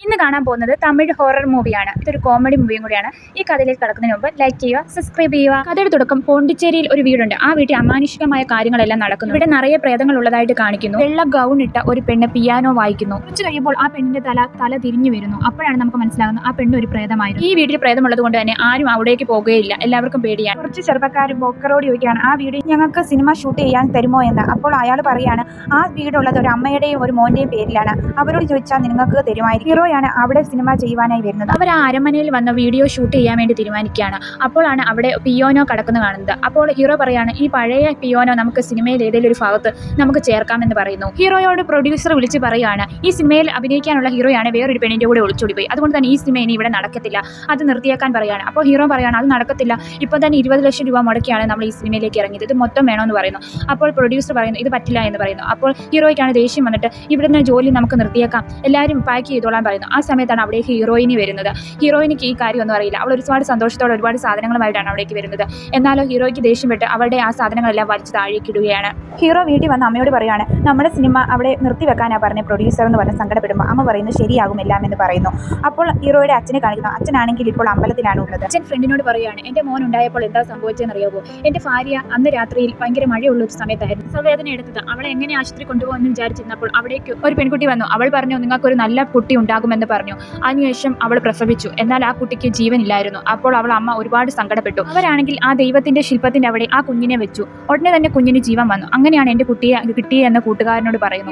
ഇന്ന് കാണാൻ പോകുന്നത് തമിഴ് ഹൊറർ മൂവിയാണ്. ഇതൊരു കോമഡി മൂവിയും കൂടിയാണ്. ഈ കഥയിലേക്ക് കടക്കുന്നതിന് മുമ്പ് ലൈക്ക് ചെയ്യുക, സബ്സ്ക്രൈബ് ചെയ്യുക. കഥയുടെ തുടക്കം പോണ്ടിച്ചേരിയിൽ ഒരു വീടുണ്ട്. ആ വീട്ടിൽ അമാനുഷികമായ കാര്യങ്ങളെല്ലാം നടക്കുന്നു. ഇവിടെ നിറയെ പ്രേതങ്ങൾ ഉള്ളതായിട്ട് കാണിക്കുന്നു. വെള്ള ഗൗൺ ഇട്ട ഒരു പെണ്ണ് പിയാനോ വായിക്കുന്നു. കുറച്ച് കഴിയുമ്പോൾ ആ പെണ്ണിന്റെ തല തിരിഞ്ഞു വരുന്നു. അപ്പോഴാണ് നമുക്ക് മനസ്സിലാകുന്നത് ആ പെണ്ണ് ഒരു പ്രേതമായിരുന്നു. ഈ വീട്ടിൽ പ്രേതമുള്ളത് കൊണ്ട് തന്നെ ആരും അവിടേക്ക് പോകുകയില്ല. എല്ലാവർക്കും പേടിയാണ്. കുറച്ച് ചെറുപ്പക്കാർ ബോക്കറോട് ചോദിക്കുകയാണ്, ആ വീട് ഞങ്ങൾക്ക് സിനിമ ഷൂട്ട് ചെയ്യാൻ തരുമോ എന്ന്. അപ്പോൾ അയാൾ പറയാണ്, ആ വീടുള്ളത് ഒരു അമ്മയുടെയും ഒരു മോന്റെയും പേരിലാണ്. അവരോട് ചോദിച്ചാൽ നിങ്ങൾക്ക് തരുമായിരിക്കും. ഹീറോയാണ് അവിടെ സിനിമ ചെയ്യുവാനായി വരുന്നത്. അവർ ആ അരമനയിൽ വന്ന വീഡിയോ ഷൂട്ട് ചെയ്യാൻ വേണ്ടി തീരുമാനിക്കുകയാണ്. അപ്പോഴാണ് അവിടെ പിയോനോ കിടക്കുന്ന കാണുന്നത്. അപ്പോൾ ഹീറോ പറയാണ്, ഈ പഴയ പിയോനോ നമുക്ക് സിനിമയിൽ ഏതെങ്കിലും ഒരു ഭാഗത്ത് നമുക്ക് ചേർക്കാമെന്ന് പറയുന്നു. ഹീറോയോട് പ്രൊഡ്യൂസർ വിളിച്ച് പറയുകയാണ്, ഈ സിനിമയിൽ അഭിനയിക്കാനുള്ള ഹീറോയാണ് വേറൊരു പെണ്ണിന്റെ കൂടെ ഒളിച്ചോടി പോയി. അതുകൊണ്ട് തന്നെ ഈ സിനിമ ഇനി ഇവിടെ നടക്കത്തില്ല, അത് നിർത്തിയേക്കാൻ പറയുകയാണ്. അപ്പോൾ ഹീറോ പറയാണ്, അത് നടക്കത്തില്ല, ഇപ്പോൾ തന്നെ 20 ലക്ഷം രൂപ മുടക്കിയാണ് നമ്മൾ ഈ സിനിമയിലേക്ക് ഇറങ്ങിയത്, ഇത് മൊത്തം വേണമെന്ന് പറയുന്നു. അപ്പോൾ പ്രൊഡ്യൂസർ പറയുന്നു, ഇത് പറ്റില്ല എന്ന് പറയുന്നു. അപ്പോൾ ഹീറോയ്ക്കാണ് ദേഷ്യം വന്നിട്ട്, ഇവിടുന്ന് ജോലി നമുക്ക് നിർത്തിയേക്കാം, എല്ലാവരും പാക്ക് ചെയ്തോളാൻ പറയുന്നു. ആ സമയത്താണ് അവിടെ ഹീറോയിനി വരുന്നത്. ഹീറോയിനിക്ക് ഈ കാര്യമൊന്നും അറിയില്ല. അവൾ ഒരുപാട് സന്തോഷത്തോടെ ഒരുപാട് സാധനങ്ങളുമായിട്ടാണ് അവിടേക്ക് വരുന്നത്. എന്നാലോ ഹീറോയ്ക്ക് ദേഷ്യപ്പെട്ട് അവളുടെ ആ സാധനങ്ങളെല്ലാം വലിച്ചു താഴേക്കിടുകയാണ്. ഹീറോ വീട്ടിൽ വന്ന് അമ്മയോട് പറയുകയാണ്, നമ്മുടെ സിനിമ അവിടെ നിർത്തിവെക്കാനാണ് പറഞ്ഞ പ്രൊഡ്യൂസർ എന്ന് പറഞ്ഞ് സങ്കടപ്പെടുമ്പോൾ അമ്മ പറയുന്നു, ശരിയാകും എല്ലാം എന്ന് പറയുന്നു. അപ്പോൾ ഹീറോയുടെ അച്ഛനെ കാണിക്കുന്നു. അച്ഛനാണെങ്കിൽ ഇപ്പോൾ അമ്പലത്തിലാണ് ഉള്ളത്. അച്ഛൻ ഫ്രണ്ടിനോട് പറയുകയാണ്, എൻ്റെ മോൻ ഉണ്ടായപ്പോൾ എന്താ സംഭവിച്ചതെന്ന് അറിയാമോ? എൻ്റെ ഭാര്യ അന്ന് രാത്രിയിൽ ഭയങ്കര മഴയുള്ള ഒരു സമയത്തായിരുന്നു പ്രസവവേദന എടുത്തത്. അവളെ എങ്ങനെ ആശുപത്രി കൊണ്ടുപോകുമെന്ന് വിചാരിച്ചിരുന്നപ്പോൾ അവിടേക്ക് ഒരു പെൺകുട്ടി വന്നു. അവൾ പറഞ്ഞു, നിങ്ങൾക്കൊരു നല്ല കുട്ടി ഉണ്ടാകുമെന്ന് പറഞ്ഞു. അതിനുശേഷം അവൾ പ്രസവിച്ചു. എന്നാൽ ആ കുട്ടിക്ക് ജീവനില്ലായിരുന്നു. അപ്പോൾ അവൾ അമ്മ ഒരുപാട് സങ്കടപ്പെട്ടു. അവരാണെങ്കിൽ ആ ദൈവത്തിന്റെ ശില്പത്തിന്റെ അവിടെ ആ കുഞ്ഞിനെ വെച്ചു. ഉടനെ തന്നെ കുഞ്ഞിന് ജീവൻ വന്നു. അങ്ങനെയാണ് എൻ്റെ കുട്ടിയെ കിട്ടിയെന്ന് കൂട്ടുകാരനോട് പറയുന്നു.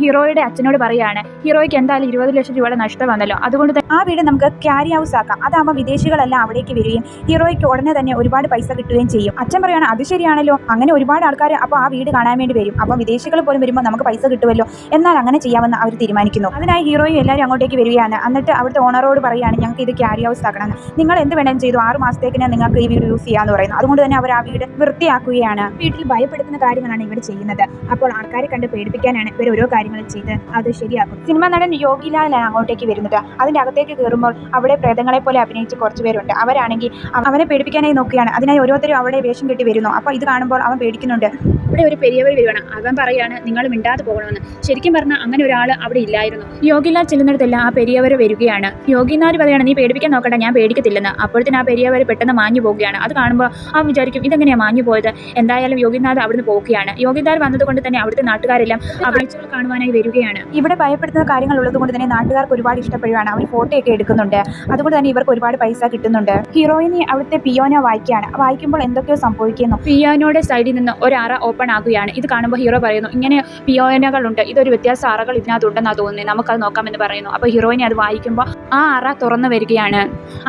ഹീറോയുടെ അച്ഛനോട് പറയാണ്, ഹീറോയ്ക്ക് എന്തായാലും 20 ലക്ഷം രൂപയുടെ നഷ്ടം വന്നല്ലോ, അതുകൊണ്ട് തന്നെ ആ വീട് നമുക്ക് ക്യാരി ഹൗസ് ആക്കാം. അതാകുമ്പോൾ വിദേശികളെല്ലാം അവിടേക്ക് വരികയും ഹീറോയ്ക്ക് ഉടനെ തന്നെ ഒരുപാട് പൈസ കിട്ടുകയും ചെയ്യും. അച്ഛൻ പറയാണ്, അത് ശരിയാണല്ലോ, അങ്ങനെ ഒരുപാട് ആൾക്കാർ അപ്പോൾ ആ വീട് കാണാൻ വേണ്ടി വരും. അപ്പോൾ വിദേശികൾ പോലും വരുമ്പോൾ നമുക്ക് പൈസ കിട്ടുമല്ലോ, എന്നാൽ അങ്ങനെ ചെയ്യാമെന്ന് അവർ തീരുമാനിക്കുന്നു. അതിനായി ഹീറോയും എല്ലാവരും അങ്ങോട്ടേക്ക് വരികയാണ്. എന്നിട്ട് അവിടുത്തെ ഓണറോട് പറയുകയാണ്, ഞങ്ങൾക്ക് ഇത് ക്യാരി ഹൗസ് ആക്കണമെന്ന്. നിങ്ങൾ എന്ത് വേണമെങ്കിലും ചെയ്തു, 6 മാസത്തേക്കിന് നിങ്ങൾക്ക് ഈ വീട് യൂസ് ചെയ്യാമെന്ന് പറയുന്നു. അതുകൊണ്ട് തന്നെ അവർ ആ വീട് വൃത്തിയാക്കുകയാണ്. വീട്ടിൽ ഭയപ്പെടുത്തുന്ന കാര്യങ്ങളാണ് ഇവർ ചെയ്യുന്നത്. അപ്പോൾ ആൾക്കാരെ കണ്ട് പേടിപ്പിക്കാനാണ് ഇവർ ഓരോ കാര്യങ്ങളും ചെയ്ത് അത് ശരിയാക്കും. സിനിമാ നടൻ യോഗിലാലാണ് അങ്ങോട്ടേക്ക് വരുന്നത്. അതിൻ്റെ അകത്തേക്ക് കയറുമ്പോൾ അവിടെ പ്രേതങ്ങളെ പോലെ അഭിനയിച്ച് കുറച്ച് പേരുണ്ട്. അവരാണെങ്കിൽ അവനെ പേടിപ്പിക്കാനായി നോക്കുകയാണ്. അതിനായി ഓരോരുത്തരും അവിടെ വേഷം കെട്ടി വരുന്നു. അപ്പോൾ ഇത് കാണുമ്പോൾ അവൻ പേടിക്കുന്നുണ്ട്. ഇവിടെ ഒരു പെരിയവർ വരുവാണ്. അവൻ പറയാണ്, നിങ്ങൾ മിണ്ടാതെ പോകണമെന്ന്. ശരിക്കും പറഞ്ഞാൽ അങ്ങനെ ഒരാൾ അവിടെ ഇല്ലായിരുന്നു. യോഗിലാൽ ചെല്ലുന്നിടത്തെല്ലാം ആ പെരിയവർ വരികയാണ്. യോഗിനാഥ് പറയാണ്, നീ പേടിപ്പിക്കാൻ നോക്കട്ടെ, ഞാൻ പേടിക്കത്തില്ലെന്ന്. അപ്പോഴത്തേന് ആ പെരിയവർ പെട്ടെന്ന് മാഞ്ഞു പോവുകയാണ്. അത് കാണുമ്പോൾ അവൻ വിചാരിക്കും, ഇതെങ്ങനെയാണ് മാഞ്ഞു പോയത്. എന്തായാലും യോഗിനാഥ് അവിടുന്ന് പോവുകയാണ്. യോഗിനാഥ് വന്നതുകൊണ്ട് തന്നെ അവിടുത്തെ നാട്ടുകാരെല്ലാം ആ കാഴ്ചകൾ കാണുവാനായി വരികയാണ്. ഇവിടെ ഭയപ്പെടുത്തുന്ന കാര്യങ്ങൾ ഉള്ളത് കൊണ്ട് തന്നെ നാട്ടുകാർക്ക് ഒരുപാട് ഇഷ്ടപ്പെടുകയാണ്. അവർ ഫോട്ടോയൊക്കെ എടുക്കുന്നുണ്ട്. അതുകൊണ്ട് തന്നെ ഇവർക്ക് ഒരുപാട് പൈസ കിട്ടുന്നുണ്ട്. ഹീറോയിനി അവിടുത്തെ പിയാനോ വായിക്കുകയാണ്. വായിക്കുമ്പോൾ എന്തൊക്കെയോ സംഭവിക്കുന്നു. പിയാനോയുടെ സൈഡിൽ നിന്ന് ഒരു അറ ഓപ്പൺ ആകുകയാണ്. ഇത് കാണുമ്പോൾ ഹീറോ പറയുന്നു, ഇങ്ങനെ പിയാനോകളുണ്ട്, ഇതൊരു വ്യത്യാസ അറകൾ ഇതിനകത്തുണ്ടെന്നാണ് തോന്നുന്നത്, നമുക്കത് നോക്കാമെന്ന് പറയുന്നു. അപ്പോൾ ഹീറോയിനെ അത് വായിക്കുമ്പോൾ ആ അറ തുറന്നു വരികയാണ്.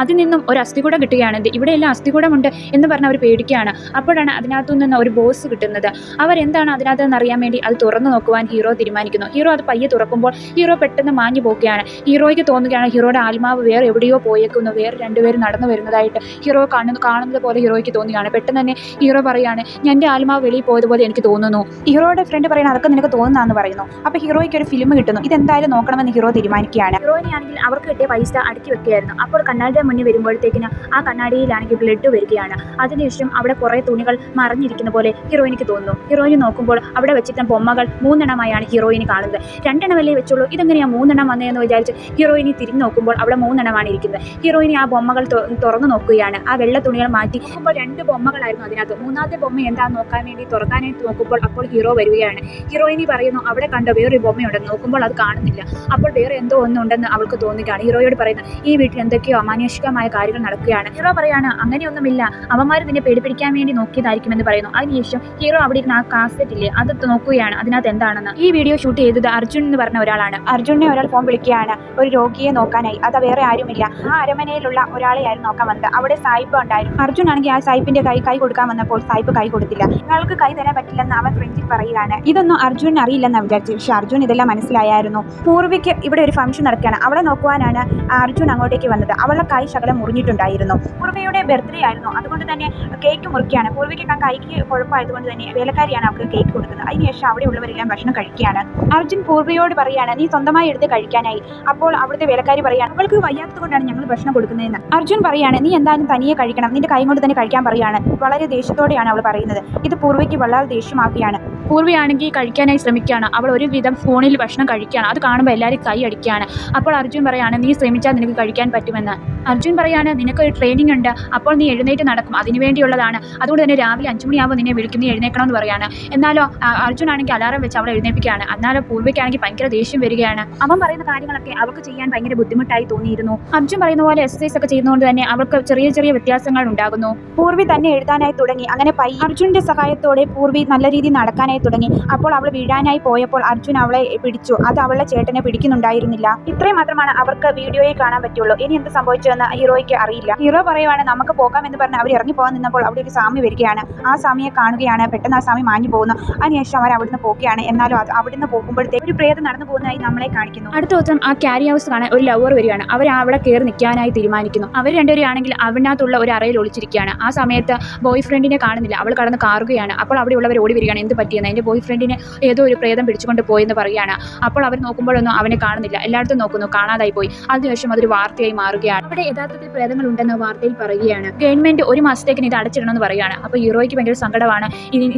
അതിൽ നിന്നും ഒരു അസ്ഥികൂടം കിട്ടുകയാണ്. ഇവിടെയെല്ലാം അസ്ഥികൂടമുണ്ട് എന്ന് പറഞ്ഞ് അവർ പേടിക്കുകയാണ്. അപ്പോഴാണ് അതിനകത്തു നിന്ന് ഒരു ബോസ് കിട്ടുന്നത്. അവരെന്താണ് അതിനകത്തെന്ന് അറിയാൻ വേണ്ടി അത് തുറന്നു നോക്കുവാൻ ഹീറോ തീരുമാനിക്കുന്നു. ഹീറോ അത് പയ്യെ തുറക്കുമ്പോൾ ഹീറോ പെട്ടെന്ന് മാഞ്ഞു പോകുകയാണ്. ഹീറോയ്ക്ക് തോന്നുകയാണ് ഹീറോയുടെ ആത്മാവ് വേറെ എവിടെയോ പോയേക്കുന്നു, വേറെ രണ്ടുപേരും നടന്നു വരുന്നതായിട്ട് ഹീറോ കാണുന്നത് പോലെ ഹീറോയ്ക്ക് തോന്നുകയാണ്. പെട്ടെന്ന് തന്നെ ഹീറോ പറയാണ്, എൻ്റെ ആത്മാവ് വെളിയിൽ പോയതുപോലെ എനിക്ക് തോന്നുന്നു. ഹീറോയുടെ ഫ്രണ്ട് പറയുന്നത്, അതൊക്കെ നിനക്ക് തോന്നുന്നതെന്ന് പറയുന്നു. അപ്പോൾ ഹീറോയ്ക്ക് ഒരു ഫിലിം കിട്ടുന്നു. ഇതെന്തായാലും നോക്കണമെന്ന് ഹീറോ തീരുമാനിക്കുകയാണ്. ഹീറോയിനാണെങ്കിൽ അവർക്ക് കിട്ടിയ പൈസ അടുക്കി വെക്കുകയായിരുന്നു. അപ്പോൾ കണ്ണാടിയുടെ മുന്നിൽ വരുമ്പോഴത്തേക്കിന് ആ കണ്ണാടിയിലാണെങ്കിൽ ബ്ലഡ് വരികയാണ്. അതിനുശേഷം അവിടെ കുറേ തുണികൾ മറിഞ്ഞിരിക്കുന്ന പോലെ ഹീറോയിനിക്ക് തോന്നുന്നു. ഹീറോയിന് നോക്കുമ്പോൾ അവിടെ വെച്ചിരുന്ന ബൊമ്മകൾ 3 എണ്ണമായാണ് ഹീറോയിന് കാണുന്നത്. 2 എണ്ണമല്ലേ വെച്ചുള്ളൂ, ഇതെങ്ങനെയാണ് 3 എണ്ണം വന്നതെന്ന് വിചാരിച്ച് ഹീറോയിനി തിരിഞ്ഞു നോക്കുമ്പോൾ അവിടെ 3 എണ്ണമാണ് ഇരിക്കുന്നത്. ഹീറോയിനി ആ ബൊമ്മകൾ തുറന്നു നോക്കുകയാണ്. ആ വെള്ള തുണികൾ മാറ്റി നോക്കുമ്പോൾ 2 ബൊമ്മകളായിരുന്നു അതിനകത്ത്. 3ാമത്തെ ബൊമ്മ എന്താണെന്ന് നോക്കാൻ വേണ്ടി തുറക്കാനായിട്ട് നോക്കുമ്പോൾ അപ്പോൾ ഹീറോ വരികയാണ്. ഹീറോയിനി പറയുന്നു, അവിടെ കണ്ടോ വേറൊരു ബൊമ്മയുണ്ടെന്ന്. നോക്കുമ്പോൾ അത് കാണുന്നില്ല. അപ്പോൾ വേറെ എന്തോ ഒന്നുണ്ടെന്ന് അവൾക്ക് തോന്നുകയാണ്. ഹീറോയോട് പറയുന്നത്, ഈ വീട്ടിൽ എന്തൊക്കെയോ അമാനുഷികമായ കാര്യങ്ങൾ നടക്കുകയാണ്. ഹീറോ പറയാണ്, അങ്ങനെയൊന്നുമില്ല, അവന്മാർ നിന്നെ പേടിപ്പിക്കാൻ വേണ്ടി നോക്കിയതായിരിക്കുമെന്ന് പറയുന്നു. അതിനുശേഷം ഹീറോ അവിടെ ഇരുന്ന് ആ കാസറ്റില്ലേ അത് നോക്കുകയാണ്, അതിനകത്ത് എന്താണെന്ന്. ഈ വീഡിയോ ഷൂട്ട് ചെയ്തത് അർജുൻ എന്ന് പറഞ്ഞ ഒരാളാണ്. അർജുനെ ഒരാൾ ഫോൺ വിളിക്കുകയാണ് ഒരു രോഗിയെ നോക്കാനായി. അത് വേറെ ആരുമില്ല, ആ അരമനയിലുള്ള ഒരാളെയായിരുന്നു നോക്കാൻ വന്നത്. അവിടെ സായിപ്പ് ഉണ്ടായിരുന്നു. അർജുൻ ആണെങ്കിൽ ആ സായിപ്പിന്റെ കൈ കൊടുക്കാൻ വന്നപ്പോൾ സായിപ്പ് കൈ കൊടുത്തില്ല. നിങ്ങൾക്ക് കൈ തരാൻ പറ്റില്ലെന്ന് അവൻ ഫ്രഞ്ചിൽ പറയുകയാണ്. ഇതൊന്നും അർജുൻ അറിയില്ലെന്ന് വിചാരിച്ചു. പക്ഷെ അർജുൻ ഇതെല്ലാം മനസ്സിലായിരുന്നു. പൂർവിക്ക് ഇവിടെ ഒരു ഫംഗ്ഷൻ നടക്കുകയാണ്. അവളെ നോക്കുവാനാണ് അർജുൻ അങ്ങോട്ടേക്ക് വന്നത്. അവളുടെ കൈ ശകലം മുറിഞ്ഞിട്ടുണ്ടായിരുന്നു. പൂർവയുടെ ബർത്ത്ഡേ ആയിരുന്നു. അതുകൊണ്ട് തന്നെ കേക്ക് മുറിക്കുകയാണ്. പൂർവിക്ക് ആ കൈക്ക് കുഴപ്പമായതുകൊണ്ട് തന്നെ വേലക്കാരിയാണ് അവർക്ക് കേക്ക് കൊടുക്കുന്നത്. അതിനുശേഷം അവിടെ ഉള്ളവരെല്ലാം ഭക്ഷണം കഴിക്കുകയാണ്. അർജുൻ പൂർവയോട് പറയാണ്, നീ സ്വന്തമായി എടുത്ത് കഴിക്കാനായി. അപ്പോൾ അവിടുത്തെ വേലക്കാരി പറയാണ്, അവൾക്ക് വയ്യാത്തത് കൊണ്ടാണ് ഞങ്ങൾ ഭക്ഷണം കൊടുക്കുന്നതെന്ന്. അർജുൻ പറയാണ്, നീ എന്തായാലും തനിയെ കഴിക്കണം, നിന്റെ കൈ കൊണ്ട് തന്നെ കഴിക്കാൻ പറയാണ്. വളരെ ദേഷ്യത്തോടെയാണ് അവൾ പറയുന്നത്. ഇത് പൂർവയ്ക്ക് വളരെ ദേഷ്യമാക്കുകയാണ്. പൂർവ്വയാണെങ്കിൽ കഴിക്കാനായി ശ്രമിക്കുകയാണ്. അവൾ ഒരുവിധം ഫോണിൽ ഭക്ഷണം കഴിക്കുകയാണ്. അത് കാണുമ്പോൾ എല്ലാവരും കൈ അടിക്കുകയാണ്. അപ്പോൾ അർജുൻ പറയാണ് നീ ശ്രമിച്ചാൽ നിനക്ക് കഴിക്കാൻ പറ്റുമെന്ന്. അർജുൻ പറയാണ് നിനക്കൊരു ട്രെയിനിങ് ഉണ്ട്, അപ്പോൾ നീ എഴുന്നേറ്റ് നടക്കും, അതിനു വേണ്ടിയുള്ളതാണ്. അതുകൊണ്ട് തന്നെ രാവിലെ 5 മണിയാകുമ്പോൾ നിന്നെ വിളിക്കും, നീ എഴുന്നേക്കണമെന്ന് പറയാണ്. എന്നാലോ അർജുൻ ആണെങ്കിൽ അലാറം വെച്ച് അവളെ എഴുന്നേൽപ്പിക്കുകയാണ്. എന്നാലോ പൂർവ്വയ്ക്കാണെങ്കിൽ ഭയങ്കര ദേഷ്യം വരികയാണ്. അവൻ പറയുന്ന കാര്യങ്ങളൊക്കെ അവൾക്ക് ചെയ്യാൻ ഭയങ്കര ബുദ്ധിമുട്ടായി തോന്നിയിരുന്നു. അർജുൻ പറയുന്ന പോലെ എക്സസൈസ് ഒക്കെ ചെയ്യുന്നതുകൊണ്ട് തന്നെ അവൾക്ക് ചെറിയ ചെറിയ വ്യത്യാസങ്ങൾ ഉണ്ടാകുന്നു. പൂർവി തന്നെ എഴുതാനായി തുടങ്ങി. അങ്ങനെ അർജുന്റെ സഹായത്തോടെ പൂർവി നല്ല രീതിയിൽ നടക്കാനായി തുടങ്ങി. അപ്പോൾ അവൾ വീഴാനായി പോയപ്പോൾ അർജുൻ അവളെ പിടിച്ചു. അത് അവളുടെ ചേട്ടനെ പിടിക്കുന്നുണ്ടായിരുന്നില്ല. ഇത്രയും മാത്രമാണ് അവർക്ക് വീഡിയോയിൽ കാണാൻ പറ്റുള്ളൂ. ഇനി എന്ത് സംഭവിച്ചതെന്ന് ഹീറോയ്ക്ക് അറിയില്ല. ഹീറോ പറയുവാണ് നമുക്ക് പോകാമെന്ന് പറഞ്ഞ് അവർ ഇറങ്ങി പോകാൻ നിന്നപ്പോൾ അവിടെ ഒരു സ്വാമി വരികയാണ്. ആ സ്വാമിയെ കാണുകയാണ്. പെട്ടെന്ന് ആ സ്വാമി മാഞ്ഞു പോകുന്നു. അതിനുശേഷം അവർ അവിടുന്ന് പോവുകയാണ്. എന്നാലും അവിടുന്ന് പോകുമ്പോഴത്തേക്ക് ഒരു പ്രേതം നടന്നു പോകുന്നതായി നമ്മളെ കാണിക്കുന്നു. അടുത്ത ദിവസം ആ ക്യാരി ഹൗസ് കാണാൻ ഒരു ലവർ വരികയാണ്. അവർ അവിടെ കയറി നിൽക്കാനായി തീരുമാനിക്കുന്നു. അവർ രണ്ടുപേരാണെങ്കിൽ അതിനകത്തുള്ള ഒരു അറയിൽ ഒളിച്ചിരിക്കുകയാണ്. ആ സമയത്ത് ബോയ് ഫ്രണ്ടിനെ കാണുന്നില്ല. അവൾ കടന്ന് കാറുകയാണ്. അപ്പോൾ അവിടെയുള്ളവർ ഓടി വരികയാണ്. എന്ത് പറ്റിയെന്ന്. എൻ്റെ ബോയ് ഫ്രണ്ടിനെ ഏതോ ഒരു പ്രേതം പിടിച്ചുകൊണ്ട് പോയെന്ന് പറയുകയാണ്. അപ്പോൾ അവർ നോക്കുമ്പോഴൊന്നും അവനെ കാണുന്നില്ല. എല്ലായിടത്തും നോക്കുന്നു, കാണാതായി പോയി. അതിനുശേഷം അതൊരു വാർത്തയായി മാറുകയാണ്. അവിടെ യഥാർത്ഥത്തിൽ പ്രേതങ്ങൾ ഉണ്ടെന്ന് വാർത്തയിൽ പറയുകയാണ്. ഗവൺമെന്റ് 1 മാസത്തേക്ക് ഇത് അടച്ചിടണമെന്ന് പറയുകയാണ്. അപ്പോൾ ഹീറോയ്ക്ക് ഭയങ്കര സങ്കടമാണ്.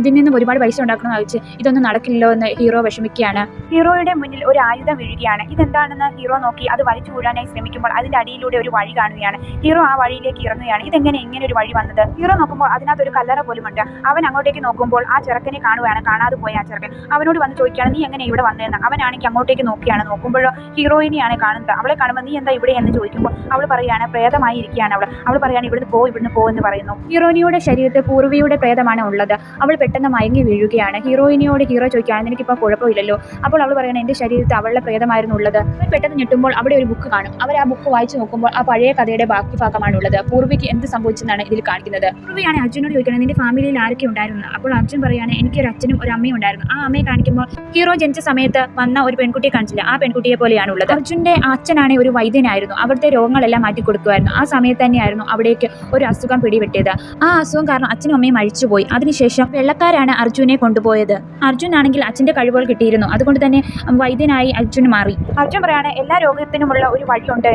ഇതിൽ നിന്നും ഒരുപാട് പൈസ ഉണ്ടാക്കണമെന്ന് വെച്ച് ഇതൊന്നും നടക്കില്ലല്ലോ എന്ന് ഹീറോ വിഷമിക്കുകയാണ്. ഹീറോയുടെ മുന്നിൽ ഒരു ആയുധം വീഴുകയാണ്. ഇതെന്താണെന്ന് ഹീറോ നോക്കി അത് വലിച്ചു വീഴാനായി ശ്രമിക്കുമ്പോൾ അതിന്റെ അടിയിലൂടെ ഒരു വഴി കാണുകയാണ്. ഹീറോ ആ വഴിയിലേക്ക് ഇറങ്ങുകയാണ്. ഇതെങ്ങനെ ഇങ്ങനെ ഒരു വഴി വന്നത്? ഹീറോ നോക്കുമ്പോൾ അതിനകത്തൊരു കല്ലറ പോലുമുണ്ട്. അവൻ അങ്ങോട്ടേക്ക് നോക്കുമ്പോൾ ആ ചെറുക്കനെ കാണുകയാണ്. കാണാതെ പോയ ആ ചെറുക്കൻ അവനോട് വന്ന് ചോദിക്കുകയാണ് നീ എങ്ങനെ ഇവിടെ വന്നതെന്ന്. അവനാണെങ്കിൽ അങ്ങോട്ടേക്ക് നോക്കിയാണ്. നോക്കുമ്പോഴോ ഹീറോയിനെയാണ് കാണുന്നത്. അവളെ കാണുമ്പോൾ നീ എന്താ ഇവിടെ എന്ന് ചോദിക്കുമ്പോൾ അവൾ പറയാണ് പ്രേതമായി ഇരിക്കുകയാണ്. അവൾ പറയാണ് ഇവിടുന്ന് പോ എന്ന് പറയുന്നു. ഹീറോയിനിയുടെ ശരീരത്തിൽ പൂർവിയുടെ പ്രേതമാണ് ഉള്ളത്. അവൾ പെട്ടെന്ന് മയങ്ങി വീഴുകയാണ്. ഹീറോയിനിയോട് ഹീറോ ചോദിക്കുകയാണ് നിനക്കിപ്പോൾ കുഴപ്പമില്ലല്ലോ. അപ്പോൾ അവൾ പറയുന്നത് എൻ്റെ ശരീരത്തിൽ അവളുടെ പ്രേതമായിരുന്നു ഉള്ളത്. അവൾ പെട്ടെന്ന് ഞെട്ടുമ്പോൾ അവിടെ ഒരു ബുക്ക് കാണും. അവർ ആ ബുക്ക് വായിച്ചു നോക്കുമ്പോൾ ആ പഴയ കഥയുടെ ബാക്കി ഭാഗമാണ് ഉള്ളത്. പൂർവിക്ക് എന്ത് സംഭവിച്ചെന്നാണ് ഇതിൽ കാണിക്കുന്നത്. പൂർവിയാണ് അർജുനോട് ചോദിക്കുന്നത് നിന്റെ ഫാമിലിയിൽ ആരൊക്കെ ഉണ്ടായിരുന്നു. അപ്പോൾ അർജുൻ പറയാണ് എനിക്കൊരു അച്ഛനും ഒരു അമ്മയും ഉണ്ടായിരുന്നു. ആ അമ്മയെ കാണിക്കുമ്പോൾ ഹീറോ ജനിച്ച സമയത്ത് വന്ന ഒരു പെൺകുട്ടിയെ കാണിച്ചില്ല, ആ പെൺകുട്ടിയെ പോലെയാണ് ഉള്ളത്. അർജുന്റെ അച്ഛനാണെങ്കിൽ ഒരു വൈദ്യനായിരുന്നു. അവിടുത്തെ രോഗങ്ങളെല്ലാം മാറ്റി കൊടുക്കുമായിരുന്നു. ആ സമയത്ത് തന്നെയായിരുന്നു അവിടേക്ക് ഒരു അസുഖം പിടിപെട്ടത്. ആ അസുഖം കാരണം അച്ഛനും അമ്മയും മരിച്ചുപോയി. അതിനുശേഷം വെള്ളക്കാരാണ് അർജുനെ കൊണ്ടുപോയത്. അർജുൻ ആണെങ്കിൽ അച്ഛന്റെ കഴിവുകൾ കിട്ടിയിരുന്നു. അതുകൊണ്ട് തന്നെ വൈദ്യനായി അർജുൻ മാറി. അർജുൻ പറയാണ് എല്ലാ രോഗത്തിനുമുള്ള ഒരു വഴിയുണ്ട്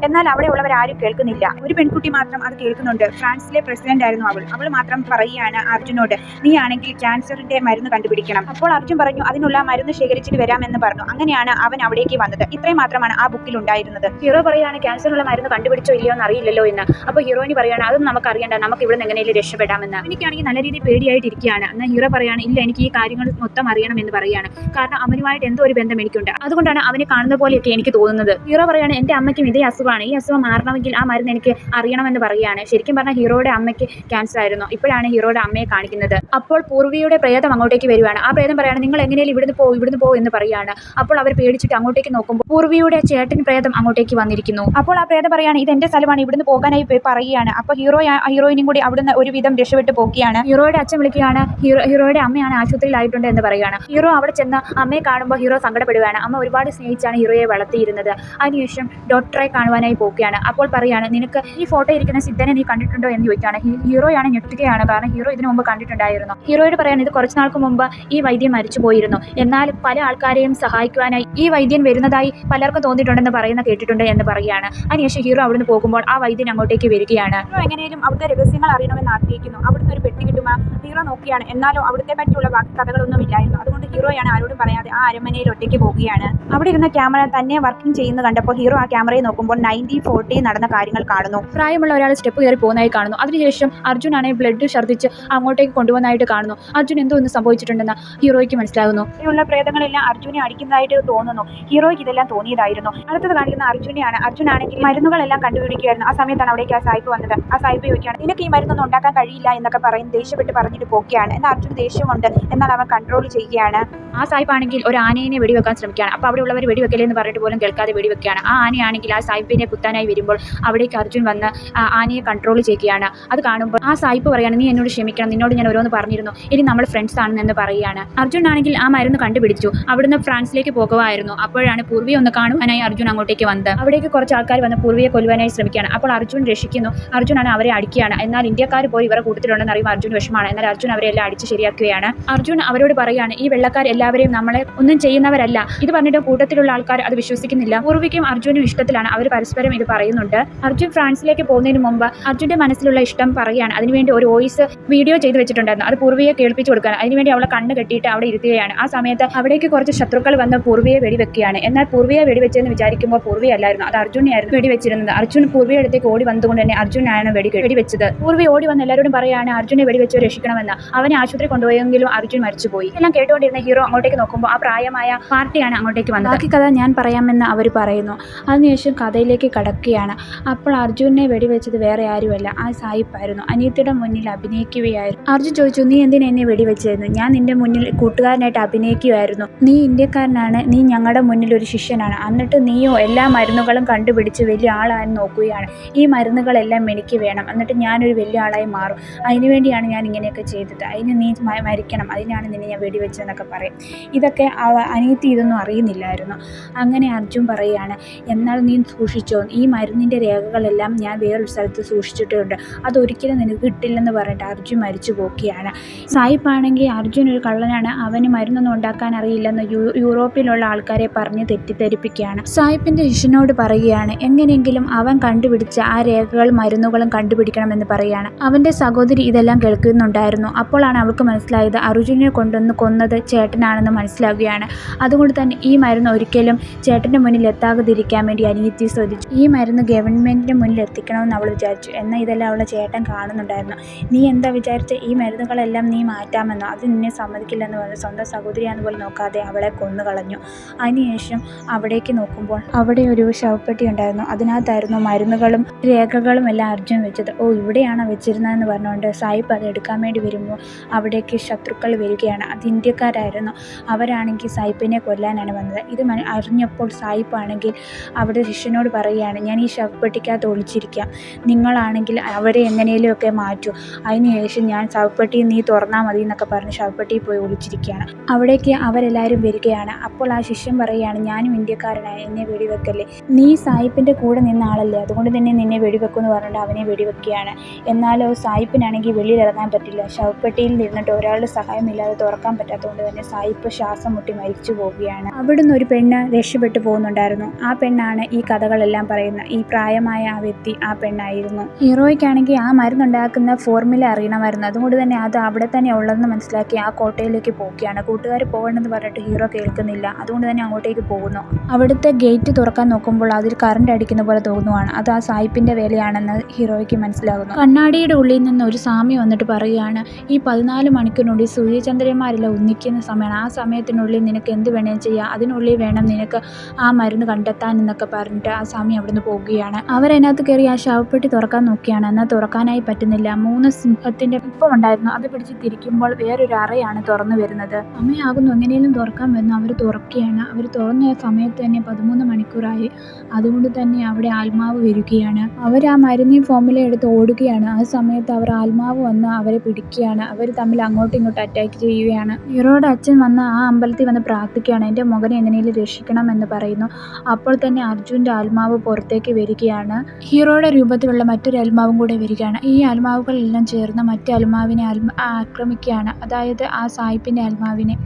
എന്നാൽ അവിടെ ഉള്ളവർ ആരും കേൾക്കുന്നില്ല. ഒരു പെൺകുട്ടി മാത്രം അത് കേൾക്കുന്നുണ്ട്. ഫ്രാൻസിലെ പ്രസിഡന്റ് ആയിരുന്നു അവൾ മാത്രം പറയുകയാണ് അർജുനോട് നീ ആണെങ്കിൽ ക്യാൻസറിന്റെ മരുന്ന് കണ്ടുപിടിക്കണം. അപ്പോൾ അർജുൻ പറഞ്ഞു അതിനുള്ള മരുന്ന് ശേഖരിച്ചിട്ട് വരാമെന്ന് പറഞ്ഞു. അങ്ങനെയാണ് അവൻ അവിടേക്ക് വന്നത്. ഇത്രയും മാത്രമാണ് ആ ബുക്കിൽ ഉണ്ടായിരുന്നത്. ഹീറോ പറയാണ് ക്യാൻസറിനുള്ള മരുന്ന് കണ്ടുപിടിച്ചോ ഇല്ലയോ എന്ന് അറിയില്ലല്ലോ എന്ന്. അപ്പോൾ ഹീറോയിന് പറയാണ് അതൊന്നും നമുക്ക് അറിയണ്ട, നമുക്ക് ഇവിടെ നിന്ന് എങ്ങനെയും രക്ഷപ്പെടാമെന്ന്. എനിക്കാണെങ്കിൽ നല്ല രീതിയിൽ പേടിയായിട്ടിരിക്കുകയാണ്. എന്നാൽ ഹീറോ പറയാണ് ഇല്ല എനിക്ക് ഈ കാര്യങ്ങൾ മൊത്തം അറിയണം എന്ന് പറയുകയാണ്. കാരണം അവനുമായിട്ട് എന്തോ ഒരു ബന്ധം എനിക്കുണ്ട്. അതുകൊണ്ടാണ് അവനെ കാണുന്ന പോലെയൊക്കെ എനിക്ക് തോന്നുന്നത്. ഹീറോ പറയാണ് എൻ്റെ അമ്മയ്ക്കും ഇതേ അസുഖമാണ്. ഈ അസുഖം മാറണമെങ്കിൽ ആ മരുന്ന് എനിക്ക് അറിയണമെന്ന് പറയുകയാണ്. ശരിക്കും പറഞ്ഞാൽ ഹീറോയുടെ അമ്മയ്ക്ക് ക്യാൻസർ ആയിരുന്നു. ഇപ്പോഴാണ് ഹീറോയുടെ അമ്മയെ കാണിക്കുന്നത്. അപ്പോൾ പൂർവിയുടെ പ്രേതം അങ്ങോട്ടേക്ക് വരുവാണ്. ആ പ്രേതം പറയാണ് നിങ്ങൾ എങ്ങനെയും ഇവിടുന്ന് പോ എന്ന് പറയുകയാണ്. അപ്പോൾ അവർ പേടിച്ചിട്ട് അങ്ങോട്ടേക്ക് നോക്കുമ്പോൾ പൂർവിയുടെ ചേട്ടൻ പ്രേതം അങ്ങോട്ടേക്ക് വന്നിരിക്കുന്നു. അപ്പോൾ ആ പ്രേതം പറയാണ് ഇത് എന്റെ സ്ഥലമാണ്, ഇവിടുന്ന് പോകാനായി പറയുകയാണ്. അപ്പോൾ ഹീറോയിനും കൂടി അവിടുന്ന് ഒരുവിധം രക്ഷപ്പെട്ട് പോവുകയാണ്. ഹീറോയുടെ അച്ഛൻ വിളിക്കുകയാണ്. ഹീറോയുടെ അമ്മയാണ് ആശുപത്രിയിലായിട്ടുണ്ട് എന്ന് പറയുകയാണ്. ഹീറോ അവിടെ ചെന്ന് അമ്മയെ കാണുമ്പോൾ ഹീറോ സങ്കടപ്പെടുകയാണ്. അമ്മ ഒരുപാട് സ്നേഹിച്ചാണ് ഹീറോയെ വളർത്തിയിരുന്നത്. അതിനുശേഷം ഡോക്ടറെ കാണുവാനായി പോവുകയാണ്. അപ്പോൾ പറയാണ് നിനക്ക് ഈ ഫോട്ടോ ഇരിക്കുന്ന സിദ്ധനെ നീ കണ്ടിട്ടുണ്ടോ എന്ന് ചോദിക്കുകയാണ്. ഹീറോയാണ് ഞെട്ടുകയാണ്. കാരണം ഹീറോ ഇതിനു മുമ്പ് കണ്ടിട്ടുണ്ടായിരുന്നു. ഹീറോയോട് പറയാൻ ഇത് കുറച്ച് നാൾക്ക് മുമ്പ് ഈ വൈദ്യൻ മരിച്ചു പോയിരുന്നു. എന്നാൽ പല ആൾക്കാരെയും സഹായിക്കുവാനായി ഈ വൈദ്യൻ വരുന്നതായി പലർക്കും തോന്നിയിട്ടുണ്ടെന്ന് കേട്ടിട്ടുണ്ട് എന്ന് പറയുകയാണ്. അതിനുശേഷം ഹീറോ അവിടുന്ന് പോകുമ്പോൾ ആ വൈദ്യൻ അങ്ങോട്ടേക്ക് വരികയാണ്. ഹീറോ എങ്ങനെയും അവിടുത്തെ രഹസ്യങ്ങൾ അറിയണമെന്ന് ആഗ്രഹിക്കുന്നു. അവിടുന്ന് ഒരു പെട്ടി കിട്ടുമോ ഹീറോ നോക്കിയാണ്. എന്നാലും അവിടുത്തെ പറ്റിയുള്ള ബാക്കി കഥകളൊന്നും ഇല്ലായിരുന്നു. അതുകൊണ്ട് ഹീറോയാണ് ആരോടും പറയാതെ ആ അരമനയിൽ ഒറ്റയ്ക്ക് പോവുകയാണ്. അവിടെ ഇരുന്ന ക്യാമറ തന്നെ വർക്കിംഗ് ചെയ്യുന്നത് കണ്ടപ്പോൾ ഹീറോ ആ ക്യാമറയെ നോക്കുമ്പോൾ 1940 നടന്ന കാര്യങ്ങൾ കാണുന്നു. പ്രായമുള്ള ഒരാൾ സ്റ്റെപ്പ് കയറി പോകുന്നതായി കാണുന്നു. അതിനുശേഷം അർജുൻ ആണെങ്കിൽ ബ്ലഡ് ഛർദ്ദിച്ച് അങ്ങോട്ടേക്ക് കൊണ്ടുവന്നതായിട്ട് കാണുന്നു. അർജുൻ എന്തോ ഒന്ന് സംഭവിച്ചിട്ടുണ്ടെന്ന് ഹീറോയ്ക്ക് മനസ്സിലാകുന്നു. ഇവിടെയുള്ള പ്രേതങ്ങളെല്ലാം അർജുനെ അടിക്കുന്നതായിട്ട് തോന്നുന്നു. ഹീറോയ്ക്ക് ഇതെല്ലാം തോന്നിയതായിരുന്നു. അടുത്തത് കാണിക്കുന്ന അർജുനെയാണ്. അർജുൻ ആണെങ്കിൽ മരുന്നുകളെല്ലാം കണ്ടുപിടിക്കുകയായിരുന്നു. ആ സമയത്താണ് അവിടേക്ക് ആ സായിപ്പ് വന്നത്. ആ സായിപ്പ് ചോദിക്കുകയാണ് നിനക്ക് ഈ മരുന്നൊന്നും ഉണ്ടാക്കാൻ കഴിയില്ല എന്നൊക്കെ പറയും ദേഷ്യപ്പെട്ട് പറഞ്ഞിട്ട് പോവുകയാണ്. എന്നാൽ അർജുന് ദേഷ്യമുണ്ട്. എന്നാൽ അവൻ കൺട്രോൾ ചെയ്യുകയാണ്. ആ സായിപ്പാണെങ്കിൽ ഒരു ആനയെ വെടിവെക്കാൻ ശ്രമിക്കുകയാണ്. അപ്പോൾ അവിടെ ഉള്ളവർ വെടിവെക്കലേ എന്ന് പറഞ്ഞിട്ട് പോലും കേൾക്കാതെ വെടിവെക്കുകയാണ്. ആ ആനയാണെങ്കിൽ ആ സായിപ്പിനെ കുത്താനായി വരുമ്പോൾ അവിടേക്ക് അർജുൻ വന്ന് ആ ആനയെ കൺട്രോൾ ചെയ്യുകയാണ്. അത് കാണുമ്പോൾ ആ സായിപ്പ് പറയാണ് നീ എന്നോട് ക്ഷമിക്കണം, നിന്നോട് ഞാൻ ഓരോന്ന് പറഞ്ഞിരുന്നു, ഇനി നമ്മൾ ഫ്രണ്ട്സ് ആണെന്ന് പറയുകയാണ്. അർജുൻ ആണെങ്കിൽ ആ മരുന്ന് കണ്ടുപിടിച്ചു. അവിടുന്ന് ഫ്രാൻസിലേക്ക് പോകുമായിരുന്നു. അപ്പോഴാണ് പൂർവിയെ ഒന്ന് കാണുവാനായി അർജുൻ അങ്ങോട്ടേക്ക് വന്നത്. അവിടേക്ക് കുറച്ച് ആൾക്കാർ വന്ന് പൂർവിയെ കൊല്ലുവാനായി ശ്രമിക്കുകയാണ്. അപ്പോൾ അർജുൻ രക്ഷിക്കുന്നു. അർജുനാണ് അവരെ അടിക്കുകയാണ്. എന്നാൽ ഇന്ത്യക്കാർ പോയി ഇവരെ കൂട്ടത്തിലുണ്ടെന്ന് അറിയുമ്പോൾ അർജുൻ വിഷമാണ്. എന്നാൽ അർജുൻ അവരെല്ലാം അടിച്ച് ശരിയാക്കുകയാണ്. അർജുൻ അവരോട് പറയുകയാണ് ഈ വെള്ളക്കാർ എല്ലാവരെയും നമ്മളെ ഒന്നും ചെയ്യുന്നവരല്ല. ഇത് പറഞ്ഞിട്ട് കൂട്ടത്തിലുള്ള ആൾക്കാർ അത് വിശ്വസിക്കുന്നില്ല. പൂർവിക്കും അർജുനും ഇഷ്ടത്തിലാണ്. അവർ പരസ്പരം ഇത് പറയുന്നുണ്ട്. അർജുൻ ഫ്രാൻസിലേക്ക് പോകുന്നതിന് മുമ്പ് അർജുന്റെ മനസ്സിലുള്ള ഇഷ്ടം പറയുകയാണ്. അതിനുവേണ്ടി ഒരു വോയിസ് വീഡിയോ ചെയ്ത് വെച്ചിട്ടുണ്ടായിരുന്നു. അത് പൂർവിയെ കേൾപ്പിച്ചു കൊടുക്കുകയാണ്. അതിനുവേണ്ടി അവളെ കണ്ണ് കെട്ടിയിട്ട് അവിടെ ഇരുത്തുകയാണ്. ആ സമയത്ത് അവിടേക്ക് കുറച്ച് ശത്രുക്കൾ വന്ന് പൂർവിയെ വെടിവെക്കുകയാണ്. എന്നാൽ പൂർവിയെ വെടിവെച്ചെന്ന് വിചാരിക്കുമ്പോൾ പൂർവി അല്ലായിരുന്നു, അത് അർജുനെയായിരുന്നു വെടിവെച്ചിരുന്നത്. അർജുൻ പൂർവിയുടെ അടുത്തേക്ക് ഓടി വന്നതുകൊണ്ട് തന്നെ അർജുനാണ് വെടിവെച്ചത്. പൂർവി ഓടി വന്ന് എല്ലാവരോടും പറയാണ് അർജുനെ വെടിവെച്ച് രക്ഷിക്കണമെന്ന്. അവനെ ആശുപത്രി കൊണ്ടുപോയെങ്കിലും അർജുൻ മരിച്ചുപോയി. എല്ലാം കേട്ടുകൊണ്ടിരുന്ന ഹീറോ അങ്ങോട്ടേക്ക് നോക്കുമ്പോൾ ആ പ്രായമായ പാർട്ടിയാണ് അങ്ങോട്ടേക്ക് വന്നത്. ബാക്കി കഥ ഞാൻ പറയാമെന്ന് അവർ പറയുന്നു. അതിനുശേഷം കഥയിലേക്ക് കടക്കുകയാണ്. അപ്പോൾ അർജുനെ വെടിവെച്ചത് വേറെ ആരുമല്ല, ആ സായിപ്പായിരുന്നു. അനിയത്തിയുടെ മുന്നിൽ അഭിനയിക്കുകയായിരുന്നു. അർജുൻ ചോദിച്ചു, നീ എന്തിനാ എന്നെ വെടിവെച്ചതെന്ന്. ഞാൻ നിന്റെ മുന്നിൽ കൂട്ടുകാരനായിട്ട് അഭിനയിക്കുകയായിരുന്നു. നീ ഇന്ത്യക്കാരനാണ്, നീ ഞങ്ങളുടെ മുന്നിൽ ഒരു ശിഷ്യനാണ്. എന്നിട്ട് നീയോ എല്ലാ മരുന്നുകളും കണ്ടുപിടിച്ച് വലിയ ആളായി നോക്കുകയാണ്. ഈ മരുന്നുകളെല്ലാം എനിക്ക് വേണം, എന്നിട്ട് ഞാനൊരു വലിയ ആളായി മാറും. അതിനുവേണ്ടിയാണ് ഞാൻ ഇങ്ങനെയൊക്കെ ചെയ്തത്. അതിന് നീ മരിക്കണം, അതിനാണ് നിന്നെ ഞാൻ വെടിവെച്ചതെന്നൊക്കെ പറയും. ഇതൊക്കെ അനിയത്തി ഇതൊന്നും അറിയുന്നില്ലായിരുന്നു. അങ്ങനെ അർജുൻ പറയുകയാണ്, എന്നാൽ നീ സൂക്ഷിച്ചോ, ഈ മരുന്നിൻ്റെ രേഖകളെല്ലാം ഞാൻ വേറൊരു സ്ഥലത്ത് സൂക്ഷിച്ചിട്ടുണ്ട്, അതൊരിക്കലും നിനക്ക് കിട്ടില്ലെന്ന് പറഞ്ഞിട്ട് അർജുൻ മരിച്ചു പോക്കുകയാണ്. സായിപ്പാണെങ്കിൽ അർജുൻ ഒരു കള്ളനാണ്, അവന് മരുന്നൊന്നും ഉണ്ടാക്കാൻ അറിയില്ലെന്ന് യൂറോപ്പിലുള്ള ആൾക്കാരെ പറഞ്ഞ് തെറ്റിദ്ധരിപ്പിക്കുകയാണ്. സായിപ്പിൻ്റെ ശിഷ്യനോട് പറയുകയാണ് എങ്ങനെയെങ്കിലും അവൻ കണ്ടുപിടിച്ച ആ രേഖകൾ മരുന്നുകളും കണ്ടുപിടിക്കണമെന്ന് പറയുകയാണ്. അവൻ്റെ സഹോദരി ഇതെല്ലാം കേൾക്കുന്നുണ്ടായിരുന്നു. അപ്പോഴാണ് അവൾക്ക് മനസ്സിലായത് അർജുനെ കൊണ്ടുവന്ന് കൊന്നത് ചേട്ടനാണെന്ന് മനസ്സിലാവുകയാണ്. അതുകൊണ്ട് തന്നെ ഈ മരുന്ന് ഒരിക്കലും ചേട്ടൻ്റെ മുന്നിൽ എത്താതിരിക്കാൻ വേണ്ടി അനിയത്തി ശ്രദ്ധിച്ചു. ഈ മരുന്ന് ഗവൺമെൻറ്റിൻ്റെ മുന്നിൽ എത്തിക്കണമെന്ന് അവൾ വിചാരിച്ചു. എന്നാൽ ഇതെല്ലാം അവളുടെ ചേട്ടൻ കാണുന്നുണ്ടായിരുന്നു. നീ എന്താ വിചാരിച്ച ഈ മരുന്നുകളെല്ലാം നീ മാറ്റാമെന്നോ, അത് നിന്നെ സമ്മതിക്കില്ലെന്ന് പറഞ്ഞ് സ്വന്തം സഹോദരിയാന്ന് പോലും നോക്കാതെ അവളെ കൊന്നുകളഞ്ഞു. അതിനുശേഷം അവിടേക്ക് നോക്കുമ്പോൾ അവിടെ ഒരു ശവപ്പെട്ടി ഉണ്ടായിരുന്നു. അതിനകത്തായിരുന്നു മരുന്നുകളും രേഖകളും എല്ലാം അർജുൻ വെച്ചത്. ഓ, ഇവിടെയാണോ വെച്ചിരുന്നതെന്ന് പറഞ്ഞുകൊണ്ട് സായിപ്പ് അത് എടുക്കാൻ വേണ്ടി വരുമ്പോൾ അവിടേക്ക് ശത്രുക്കൾ വരികയാണ്. അത് ഇന്ത്യക്കാരായിരുന്നു. അവരാണെങ്കിൽ സായിപ്പിനെ കൊല്ലാനാണ് വന്നത്. ഇത് അറിഞ്ഞപ്പോൾ സായിപ്പാണെങ്കിൽ അവിടെ ശിഷ്യനോട് പറയുകയാണ്, ഞാൻ ഈ ശവപ്പെട്ടിക്കകത്ത് ഒളിച്ചിരിക്കാം, നിങ്ങളാണെങ്കിൽ അവരെ എങ്ങനെയൊക്കെ മാറ്റൂ, അതിനുശേഷം ഞാൻ ശവപ്പെട്ടി നീ തുറന്നാൽ മതി എന്നൊക്കെ പറഞ്ഞ് ശവപ്പെട്ടിയിൽ പോയി ഒളിച്ചിരിക്കുകയാണ്. അവിടേക്ക് അവരെല്ലാവരും വരികയാണ്. അപ്പോൾ ആ ശിഷ്യൻ പറയുകയാണ്, ഞാനും ഇന്ത്യക്കാരനാണ്, എന്നെ വെടിവെക്കല്ലേ, നീ സായിപ്പിൻ്റെ കൂടെ നിന്ന ആളല്ലേ, അതുകൊണ്ട് തന്നെ നിന്നെ വെടിവെക്കുമെന്ന് പറഞ്ഞിട്ട് അവനെ വെടിവെക്കുകയാണ്. എന്നാലോ സായിപ്പിനാണെങ്കിൽ വെളിയിലിറങ്ങാൻ പറ്റില്ല. ശവപ്പെട്ടിയിൽ നിന്നിട്ട് ഒരാളുടെ സഹായമില്ലാതെ തുറക്കാൻ പറ്റാത്തതുകൊണ്ട് തന്നെ സായിപ്പ് ശ്വാസം മുട്ടി മരിച്ചു പോവുകയാണ്. അവിടുന്ന് ഒരു പെണ്ണ് രക്ഷപ്പെട്ടു പോകുന്നുണ്ടായിരുന്നു. ആ പെണ്ണാണ് ഈ കഥകളെല്ലാം പറയുന്ന ഈ പ്രായമായ ആ വ്യക്തി, ആ പെണ്ണായിരുന്നു. ഹീറോയ്ക്കാണെങ്കിൽ ആ മരുന്നുണ്ടാക്കുന്ന ഫോർമുല അറിയണമായിരുന്നു. അതുകൊണ്ട് തന്നെ അത് അവിടെ തന്നെ ഉള്ളതെന്ന് മനസ്സിലാക്കി ആ കോട്ടയിലേക്ക് പോവുകയാണ്. കൂട്ടുകാർ പോകണമെന്ന് പറഞ്ഞിട്ട് ഹീറോ കേൾക്കുന്നില്ല. അതുകൊണ്ട് തന്നെ അങ്ങോട്ടേക്ക് പോകുന്നു. അവിടുത്തെ ഗേറ്റ് തുറക്കാൻ നോക്കുമ്പോൾ അതിൽ കറണ്ട് അടിക്കുന്ന പോലെ തോന്നുവാണ്. അത് ആ സായിപ്പിൻ്റെ വേലയാണെന്ന് ഹീറോയ്ക്ക് മനസ്സിലാകുന്നു. കണ്ണാടിയുടെ ഉള്ളിൽ നിന്ന് ഒരു സാമി വന്നിട്ട് പറയുകയാണ്, ഈ 14 മണിക്കൂറിനുള്ളിൽ സൂര്യചന്ദ്രന്മാരെല്ലാം ഒന്നിക്കുന്ന സമയമാണ്. ആ സമയത്തിനുള്ളിൽ നിനക്ക് എന്ത് വേണേലും ചെയ്യാം, അതിനുള്ളിൽ വേണം നിനക്ക് ആ മരുന്ന് കണ്ടെത്താൻ എന്നൊക്കെ പറഞ്ഞിട്ട് ആ സ്വാമി അവിടുന്ന് പോവുകയാണ്. അവരതിനകത്ത് കയറി ആ ശവപ്പെട്ടി തുറക്കാൻ നോക്കിയാണ്. എന്നാൽ തുറക്കാനായി പറ്റുന്നില്ല. 3 സിംഹത്തിൻ്റെ ഇപ്പം ഉണ്ടായിരുന്നു. അത് പിടിച്ച് തിരിക്കുമ്പോൾ വേറൊരു അറയാണ് തുറന്നു വരുന്നത്. സമയമാകുന്നു, എങ്ങനെയും തുറക്കാൻ വരുന്നു. അവർ തുറക്കുകയാണ്. അവർ തുറന്ന സമയത്ത് തന്നെ 13 മണിക്കൂറായി. അതുകൊണ്ട് തന്നെ അവിടെ ആത്മാവ് വരികയാണ്. അവർ ആ മരുന്ന് ഫോമിലെ എടുത്ത് ഓടുകയാണ്. ആ സമയത്ത് അവർ ആത്മാവ് വന്ന് അവരെ പിടിക്കുകയാണ്. അവർ തമ്മിൽ അങ്ങോട്ടും ഇങ്ങോട്ടും അറ്റാക്ക് ചെയ്യുകയാണ്. ഹീറോയുടെ അച്ഛൻ വന്ന് ആ അമ്പലത്തിൽ വന്ന് പ്രാർത്ഥിക്കുകയാണ്, എൻ്റെ മകനെ എങ്ങനെയും രക്ഷിക്കണം എന്ന് പറയുന്നു. അപ്പോൾ തന്നെ അർജുൻ്റെ ആത്മാവ് പുറത്തേക്ക് വരികയാണ്. ഹീറോയുടെ രൂപത്തിലുള്ള മറ്റൊരു ആത്മാവും കൂടെ വരികയാണ്. ഈ ആത്മാവുകളെല്ലാം ചേർന്ന് മറ്റു ആത്മാവിനെ ആക്രമിക്കുകയാണ്, അതായത് ആ സായിപ്പിൻ്റെ ആത്മാവിനെ.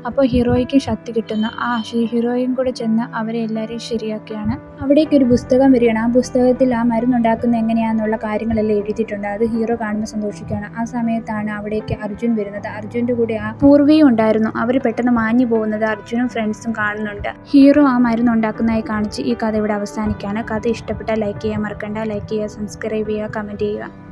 അപ്പോൾ ഹീറോയ്ക്ക് ശക്തി കിട്ടുന്നു. ആ ഹീറോയും കൂടെ ചെന്ന് അവരെ എല്ലാവരെയും ശരിയാക്കുകയാണ്. അവിടേക്ക് ഒരു പുസ്തകം വരികയാണ്. ആ പുസ്തകത്തിൽ ആ മരുന്നുണ്ടാക്കുന്നത് എങ്ങനെയാണെന്നുള്ള കാര്യങ്ങളെല്ലാം എഴുതിയിട്ടുണ്ട്. അത് ഹീറോ കാണുമ്പോൾ സന്തോഷിക്കുകയാണ്. ആ സമയത്താണ് അവിടേക്ക് അർജുൻ വരുന്നത്. അർജുൻ്റെ കൂടെ ആ പൂർവിയും ഉണ്ടായിരുന്നു. അവർ പെട്ടെന്ന് മാഞ്ഞു പോകുന്നത് അർജുനും ഫ്രണ്ട്സും കാണുന്നുണ്ട്. ഹീറോ ആ മരുന്നുണ്ടാക്കുന്നതായി കാണിച്ച് ഈ കഥ ഇവിടെ അവസാനിക്കുകയാണ്. കഥ ഇഷ്ടപ്പെട്ടാൽ ലൈക്ക് ചെയ്യാൻ മറക്കണ്ട. ലൈക്ക് ചെയ്യുക, സബ്സ്ക്രൈബ് ചെയ്യുക, കമൻറ്റ് ചെയ്യുക.